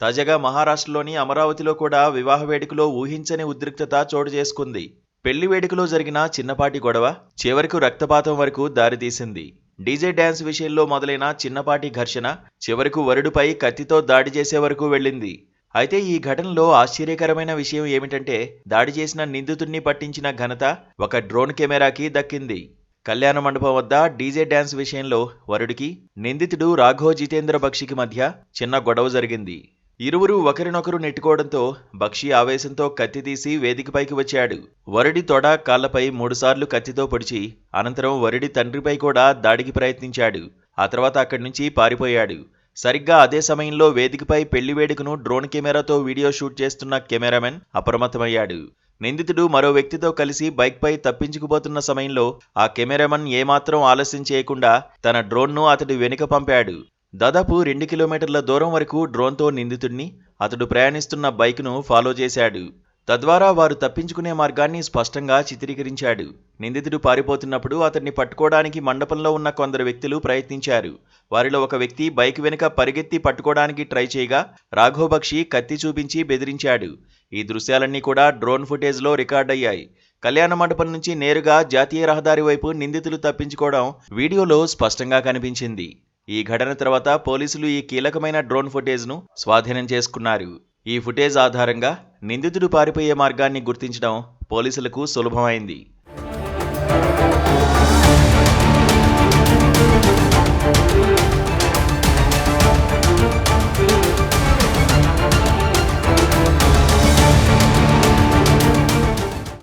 తాజాగా మహారాష్ట్రలోని అమరావతిలో కూడా వివాహ వేడుకలో ఊహించని ఉద్రిక్తత చోటు చేసుకుంది. పెళ్లి వేడుకలో జరిగిన చిన్నపాటి గొడవ చివరకు రక్తపాతం వరకు దారితీసింది. డీజే డ్యాన్స్ విషయంలో మొదలైన చిన్నపాటి ఘర్షణ చివరకు వరుడిపై కత్తితో దాడి చేసే వరకు వెళ్ళింది. అయితే ఈ ఘటనలో ఆశ్చర్యకరమైన విషయం ఏమిటంటే దాడి చేసిన నిందితుడిని పట్టించిన ఘనత ఒక డ్రోన్ కెమెరాకి దక్కింది. కళ్యాణ మండపం వద్ద డీజే డ్యాన్స్ విషయంలో వరుడికి నిందితుడు రాఘవ్ జితేంద్ర బక్షికి మధ్య చిన్న గొడవ జరిగింది. ఇరువురు ఒకరినొకరు నెట్టుకోవడంతో బక్షి ఆవేశంతో కత్తి తీసి వేదికపైకి వచ్చాడు. వరుడి తొడ కాళ్లపై 3 సార్లు కత్తితో పొడిచి అనంతరం వరుడి తండ్రిపై కూడా దాడికి ప్రయత్నించాడు. ఆ తర్వాత అక్కడి నుంచి పారిపోయాడు. సరిగ్గా అదే సమయంలో వేదికపై పెళ్లి వేడుకను డ్రోన్ కెమెరాతో వీడియో షూట్ చేస్తున్న కెమెరామెన్ అప్రమత్తమయ్యాడు. నిందితుడు మరో వ్యక్తితో కలిసి బైక్పై తప్పించుకుపోతున్న సమయంలో ఆ కెమెరామెన్ ఏమాత్రం ఆలస్యం చేయకుండా తన డ్రోన్ను అతడి వెనుక పంపాడు. దాదాపు 2 కిలోమీటర్ల దూరం వరకు డ్రోన్తో నిందితుడిని అతడు ప్రయాణిస్తున్న బైక్ను ఫాలో చేశాడు. తద్వారా వారు తప్పించుకునే మార్గాన్ని స్పష్టంగా చిత్రీకరించాడు. నిందితుడు పారిపోతున్నప్పుడు అతన్ని పట్టుకోవడానికి మండపంలో ఉన్న కొందరు వ్యక్తులు ప్రయత్నించారు. వారిలో ఒక వ్యక్తి బైక్ వెనుక పరిగెత్తి పట్టుకోవడానికి ట్రై చేయగా రాఘవ్ బక్షి కత్తి చూపించి బెదిరించాడు. ఈ దృశ్యాలన్నీ కూడా డ్రోన్ ఫుటేజ్లో రికార్డయ్యాయి. కళ్యాణ మండపం నుంచి నేరుగా జాతీయ రహదారి వైపు నిందితులు తప్పించుకోవడం వీడియోలో స్పష్టంగా కనిపించింది. ఈ ఘటన తర్వాత పోలీసులు ఈ కీలకమైన డ్రోన్ ఫుటేజ్ను స్వాధీనం చేసుకున్నారు. ఈ ఫుటేజ్ ఆధారంగా నిందితుడు పారిపోయే మార్గాన్ని గుర్తించడం పోలీసులకు సులభమైంది.